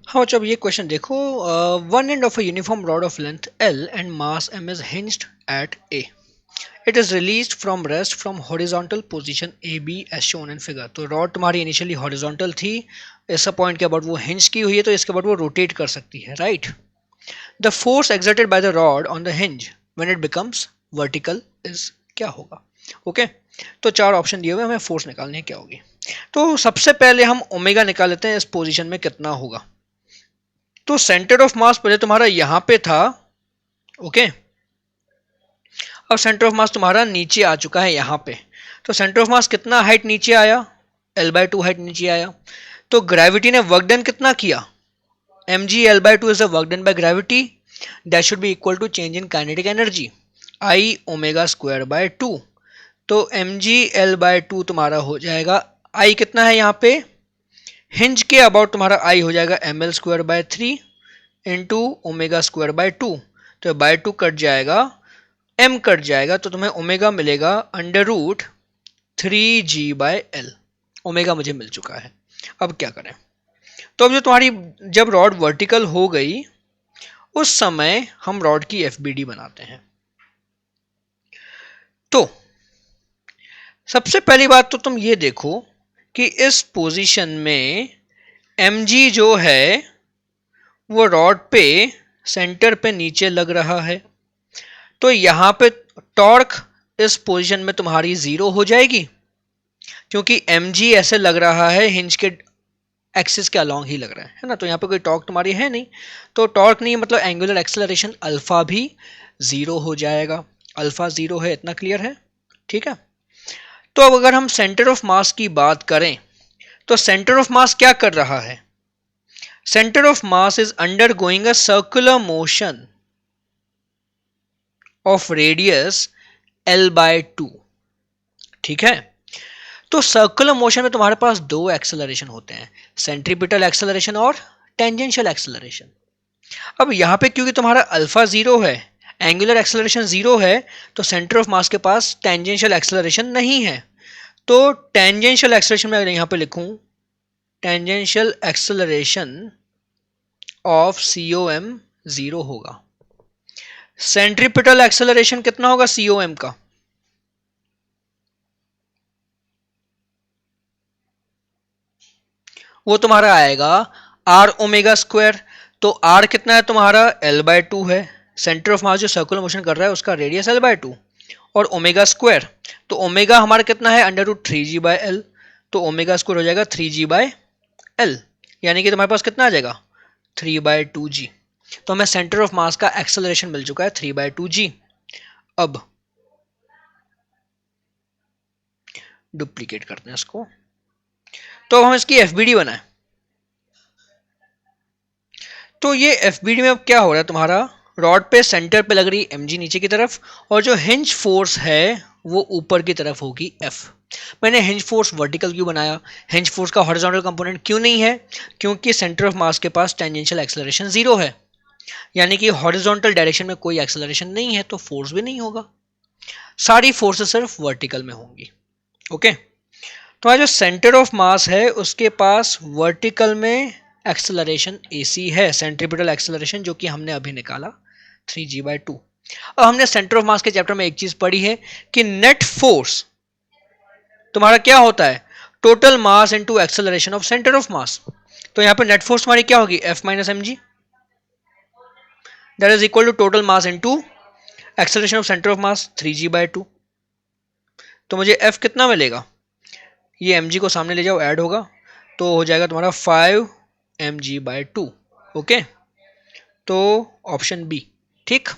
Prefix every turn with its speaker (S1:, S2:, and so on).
S1: हाँ बच्चों, अब ये क्वेश्चन देखो। One end of a uniform rod of length L and mass M is hinged at A. It is released from rest from horizontal position AB as shown in figure. तो rod तुम्हारी initially horizontal थी, ऐसा point के बाद वो hinge की हुई है, तो इसके बाद वो रोटेट कर सकती है, right. The force exerted by the rod on the hinge when it becomes vertical is क्या होगा? ओके तो चार ऑप्शन दिए हुए, हमें फोर्स निकालनी है, क्या होगी। तो सबसे पहले हम ओमेगा निकाल लेते हैं, इस पोजीशन में कितना होगा। तो सेंटर ऑफ मास पहले तुम्हारा यहां पे था, ओके। अब सेंटर ऑफ मास तुम्हारा नीचे आ चुका है यहां पे। तो सेंटर ऑफ मास कितना हाइट नीचे आया? L/2 हाइट नीचे आया। तो ग्रेविटी ने वर्क डन कितना किया? mg L/2 is the work done by gravity, that should be equal to change in kinetic energy I omega square by 2। तो mg L/2 तुम्हारा हो जाएगा, I कितना है यहाँ पे, हिंज के अबाउट तुम्हारा I हो जाएगा ml square by 3 into omega square by 2। तो बाय 2 कट जाएगा, m कट जाएगा, तो तुम्हें ओमेगा मिलेगा under root 3g by L. Omega मुझे मिल चुका है। अब क्या करें? तो अब जो तुम्हारी जब रॉड वर्टिकल हो गई, उस समय हम रॉड की FBD बनाते हैं। तो सबसे पहली बात तो तुम ये देखो कि इस पोजीशन में mg जो है वो रॉड पे सेंटर पे नीचे लग रहा है, तो यहां पे टॉर्क इस पोजीशन में तुम्हारी 0 हो जाएगी, क्योंकि mg ऐसे लग रहा है हिंज के एक्सिस के अलोंग ही लग रहा है ना। तो यहाँ पे कोई टॉर्क तुम्हारी है नहीं, तो टॉर्क नहीं मतलब एंगुलर एक्सेलरेशन अल्फा भी 0 हो जाएगा। अल्फा 0 है, इतना क्लियर है, ठीक है। तो अब अगर हम सेंटर ऑफ मास की बात करें, तो सेंटर ऑफ मास क्या कर रहा है? Centre of mass is undergoing a circular motion of radius L/2, ठीक है। तो सर्कुलर मोशन में तुम्हारे पास दो एक्सेलरेशन होते हैं, सेंट्रीपिटल एक्सेलरेशन और टेंजेंशियल एक्सेलरेशन। अब यहां पे क्योंकि तुम्हारा अल्फा 0 है, एंगुलर एक्सेलरेशन 0 है, तो सेंटर ऑफ मास के पास टेंजेंशियल एक्सेलरेशन नहीं है। तो टेंजेंशियल एक्सेलरेशन में अगर यहां पे लिखूं, टेंजेंशियल एक्सेलरेशन ऑफ COM 0 होगा। सेंट्रीपिटल एक्सेलरेशन कितना होगा COM का? वो तुम्हारा आएगा R ओमेगा स्क्वायर। तो R कितना है तुम्हारा? L/2 है। सेंटर ऑफ मास जो सर्कुलर मोशन कर रहा है उसका रेडियस L/2 और ओमेगा स्क्वायर। तो ओमेगा हमारा कितना है? Under root 3g by L. तो ओमेगा स्क्वायर हो जाएगा 3g बाय एल, यानी कि तुम्हारे पास कितना आ जाएगा? 3/2g। तो हमें सेंटर ऑफ मास का एक्सेलरेशन मिल चुका है 3/2g। अब डुप्लीकेट करते हैं इसको, तो हम इसकी FBD बनाए। तो ये FBD में अब क्या हो रहा है, तुम्हारा रॉड पे सेंटर पे लग रही mg नीचे की तरफ, और जो हिंज फोर्स है वो ऊपर की तरफ होगी F। मैंने हिंज फोर्स वर्टिकल क्यों बनाया? हिंज फोर्स का हॉरिजॉन्टल कंपोनेंट क्यों नहीं है? क्योंकि सेंटर ऑफ मास के पास टेंजेंशियल एक्सेलरेशन 0 है, यानी कि हॉरिजॉन्टल डायरेक्शन में कोई एक्सेलरेशन नहीं है, तो फोर्स भी नहीं होगा। सारी फोर्सेस सिर्फ वर्टिकल में होंगी, ओके। तो जो सेंटर ऑफ मास है उसके पास वर्टिकल में एक्सेलरेशन AC है, सेंट्रीपिटल एक्सेलरेशन, जो कि हमने अभी निकाला 3g/2। अब हमने सेंटर ऑफ मास के चैप्टर में एक चीज पढ़ी है कि नेट फोर्स तुम्हारा क्या होता है? Total mass into acceleration of centre of mass. तो यहां पे नेट फोर्स तुम्हारी क्या होगी? F minus mg, that is equal to total mass into acceleration of centre of mass 3g/2। तो मुझे F कितना मिलेगा? ये mg को सामने ले जाओ, ऐड होगा, तो हो जाएगा तुम्हारा 5mg/2, ओके। तो ऑप्शन बी ठीक।